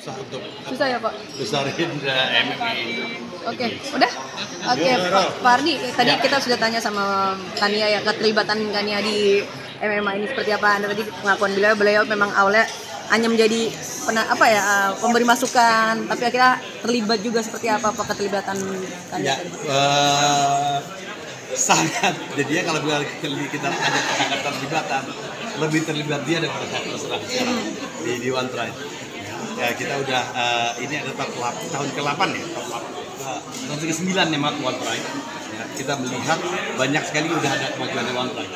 susah untuk Susah ya Pak? besarin MMA. Oke, udah? Oke, Pak Ardi, tadi kita sudah tanya sama Kania ya, keterlibatan Kania di MMA ini seperti apa. Anda tadi pengakuan beliau memang awalnya hanya menjadi pemberi masukan, tapi akhirnya terlibat juga seperti apa keterlibatan Kania? Ya, sangat. Jadinya kalau kita ada sangat terlibatan, lebih terlibat dia daripada saya terus terang sekarang di One Pride. Ya, kita udah ini ada tahun ke-8 ya, tahun ke-9 ya One Pride. Ya, kita melihat banyak sekali udah ada kemajuan One Pride.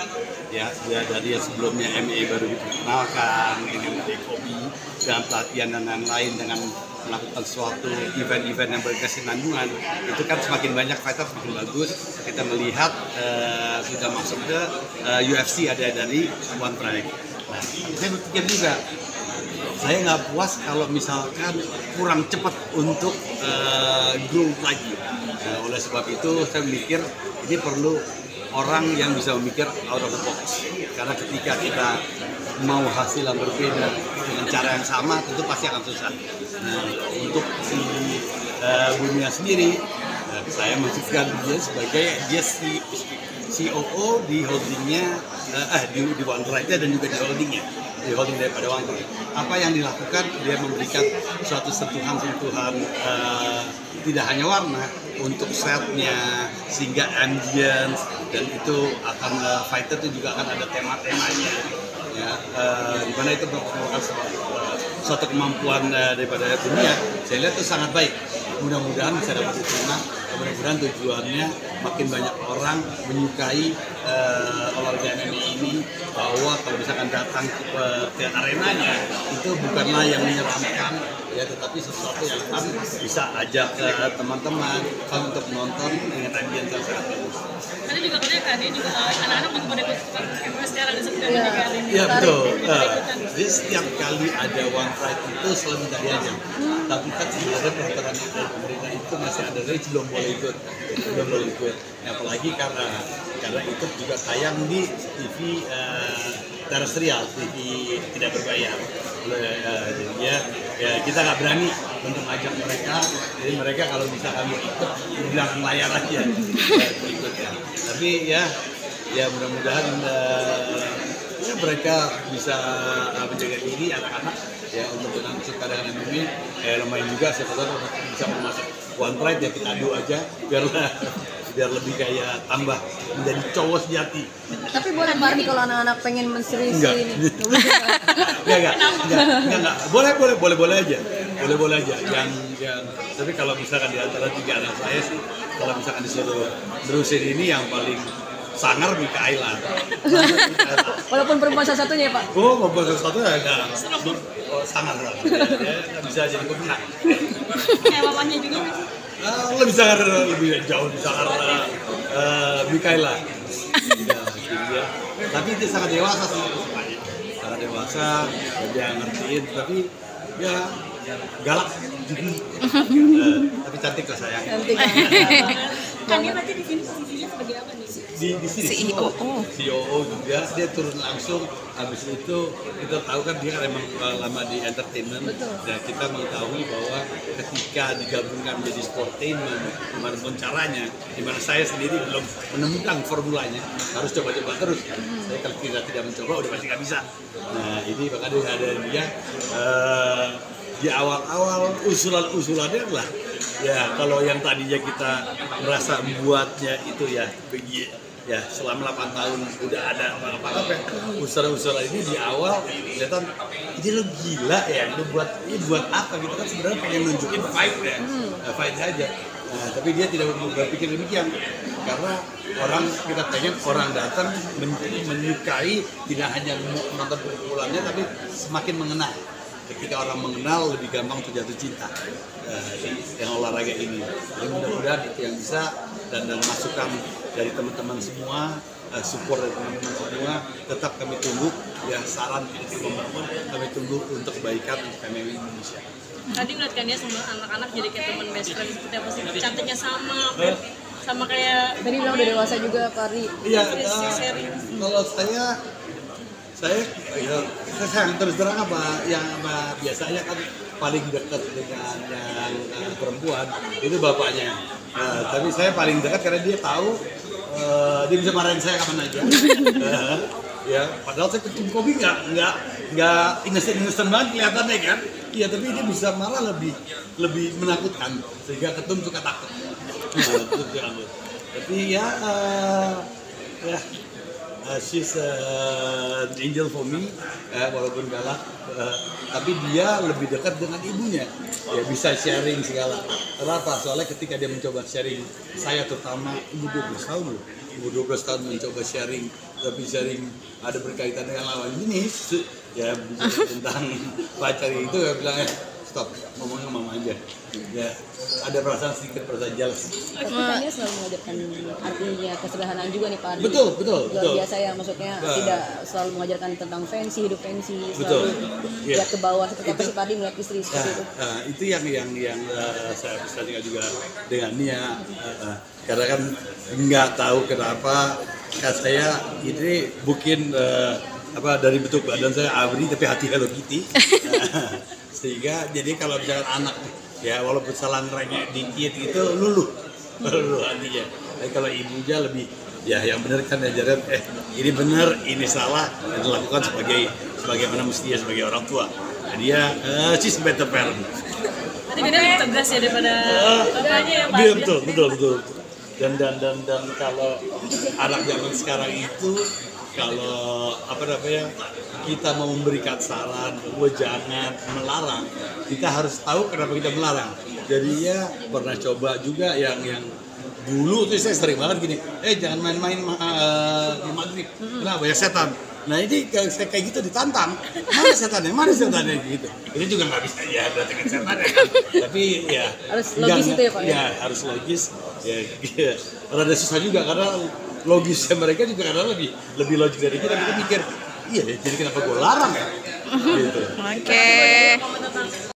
Ya, dari sebelumnya MA baru dikenalkan dengan kopi dan pelatihan dan lain-lain dengan melakukan suatu event-event yang berkesinambungan, itu kan semakin banyak fighter semakin bagus. Kita melihat sudah masuk ke UFC ada dari One Pride. Nah, saya berpikir juga, saya nggak puas kalau misalkan kurang cepat untuk grow lagi. Oleh sebab itu saya mikir ini perlu orang yang bisa memikir out of the box. Karena ketika kita mau hasil yang berbeda dengan cara yang sama, tentu pasti akan susah. Nah, untuk si Bunia sendiri, saya menunjukkan dia sebagai COO di holdingnya, di One Pride dan juga di holdingnya. Di holding daripada One Pride. Apa yang dilakukan, dia memberikan suatu sentuhan-sentuhan tidak hanya warna untuk setnya, sehingga ambience, dan itu akan fighter itu juga akan ada tema-temanya, ya, di mana itu merupakan suatu kemampuan daripada dunia. Saya lihat itu sangat baik. Mudah-mudahan bisa dapat diterima. Mudah-mudahan tujuannya makin banyak orang menyukai olahraga MMA ini, bahwa kalau misalkan datang ke arenanya itu bukanlah yang menyeramkan ya, tetapi sesuatu yang kan bisa ajak teman-teman untuk menonton dengan ambience yang sangat bagus. Tadi juga katanya kan ini juga anak-anak mau pada ikut sekarang disebutkan ini. Iya betul. Jadi setiap kali ada One Pride itu selalu minta diajak. Tapi kan sebenarnya peraturan pemerintah itu masih ada range, belum boleh ikut. Apalagi karena itu juga tayang di TV terestrial, TV tidak berbayar. Jadi ya kita nggak berani untuk ajak mereka. Jadi mereka kalau misalkan mau ikut di belakang layar aja ikut ya. Tapi ya mudah-mudahan ya mereka bisa menjaga diri anak-anak ya untuk menang suka dengan MMA. Lumayan juga siapa tahu bisa memasuk One Pride ya, kita adu aja biar lebih kayak tambah menjadi cowok sejati. Tapi boleh Pak Ardi kalau anak-anak pengen menserisi ini? Enggak. Boleh aja. Yang tapi kalau misalkan di antara 3 anak saya sih, kalau misalkan disuruh terusin ini yang paling sangar Mikaela. Walaupun perempuan satu-satunya ya Pak? Oh, perempuan satu-satunya agak sangar lah. Dia nggak bisa jadi pemenang. Kayak mamanya juga nggak sih? Lebih sangar, lebih jauh sangar Mikaela. Ya. Tapi dia sangat dewasa sih, sangat dewasa, dia ngertiin, tapi ya galak. Tapi cantik lah sayang. Cantik. Kan dia berarti di sini posisinya sebagai apa nih? Di sini COO juga, dia turun langsung. Habis itu kita tahu kan dia kan emang lama di entertainment. Dan kita mengetahui bahwa ketika digabungkan menjadi sportainment, gimana pun caranya, dimana saya sendiri belum menemukan formulanya, harus coba-coba terus. Saya kalau kita tidak mencoba udah pasti nggak bisa. Nah ini makanya ada dia di awal-awal usulannya lah. Ya kalau yang tadinya kita merasa membuatnya itu ya ya selama 8 tahun udah ada apa-apa usaha-usaha ini di awal kelihatan ini lo gila ya, lo buat apa gitu kan, sebenarnya pengen nunjukin fight aja. Nah, tapi dia tidak berpikir demikian, karena kita pengen orang datang menyukai, tidak hanya menonton pukulannya tapi semakin mengenal. Ketika orang mengenal, lebih gampang untuk jatuh cinta yang olahraga ini. Jadi mudah-mudahan itu yang bisa, dan masukan dari teman-teman semua, support dari teman-teman semua, tetap kami tunggu ya, saran kami tunggu untuk kebaikan untuk MMA Indonesia. Tadi ngeliat kan ya sama anak-anak jadi kayak teman best friend seperti apa sih? Cantiknya sama kayak Tadi bilang udah dewasa juga Pak Ardi. Iya, kalau saya terus terang apa biasanya kan paling dekat dengan yang perempuan itu bapaknya. Tapi saya paling dekat karena dia tahu dia bisa marahin saya kapan aja. Ya, padahal saya ketum kopi nggak innocent banget kelihatannya kan. Iya, tapi dia bisa marah lebih menakutkan sehingga ketum suka takut. Tapi ya, she's an angel for me, walaupun galak, tapi dia lebih dekat dengan ibunya. Ya bisa sharing segala. Kenapa? Soalnya ketika dia mencoba sharing, saya terutama ibu 12 tahun loh. Ibu 12 tahun mencoba sharing, tapi sharing ada berkaitan dengan lawan jenis, ya tentang pacar itu ya bilang stop, ngomongnya mama aja. Ya ada sedikit perasaan jealous. Tapi Tania selalu mengajarkan artinya kesederhanaan juga nih Pak Ardi. Betul. Luar biasa ya, maksudnya tidak selalu mengajarkan tentang fancy, hidup fancy, selalu lihat ke bawah seperti apa sih Pak Ardi melihat istri seperti itu. Itu yang saya pesankan juga dengan Nia, karena kan nggak tahu kenapa saya ini bukan dari bentuk badan saya abri tapi hati Hello Kitty. Sehingga jadi kalau misalkan anak ya walaupun salah ngerengek dikit gitu luluh hatinya. Tapi kalau ibunya lebih ya yang benar kan ajaran ini benar ini salah dan dilakukan sebagaimana mestinya sebagai orang tua. Nah, dia she's better parent. Tadi beda lebih tegas ya daripada bapaknya yang Pak. Betul. Dan kalau anak zaman sekarang itu kalau kita mau memberikan saran, jangan melarang. Kita harus tahu kenapa kita melarang. Jadi ya pernah coba juga yang dulu tuh saya sering banget gini, jangan main-main di maghrib, kenapa ya setan. Nah ini kayak gitu ditantang, mana setannya gitu. Ini juga nggak bisa ya dengan setan ya kan. Tapi ya harus logis itu ya Pak. Ya harus logis. Ya, rada susah juga karena logisnya mereka juga kadang lebih logis dari kita mikir iya jadi kenapa gue larang ya gitu. Oke.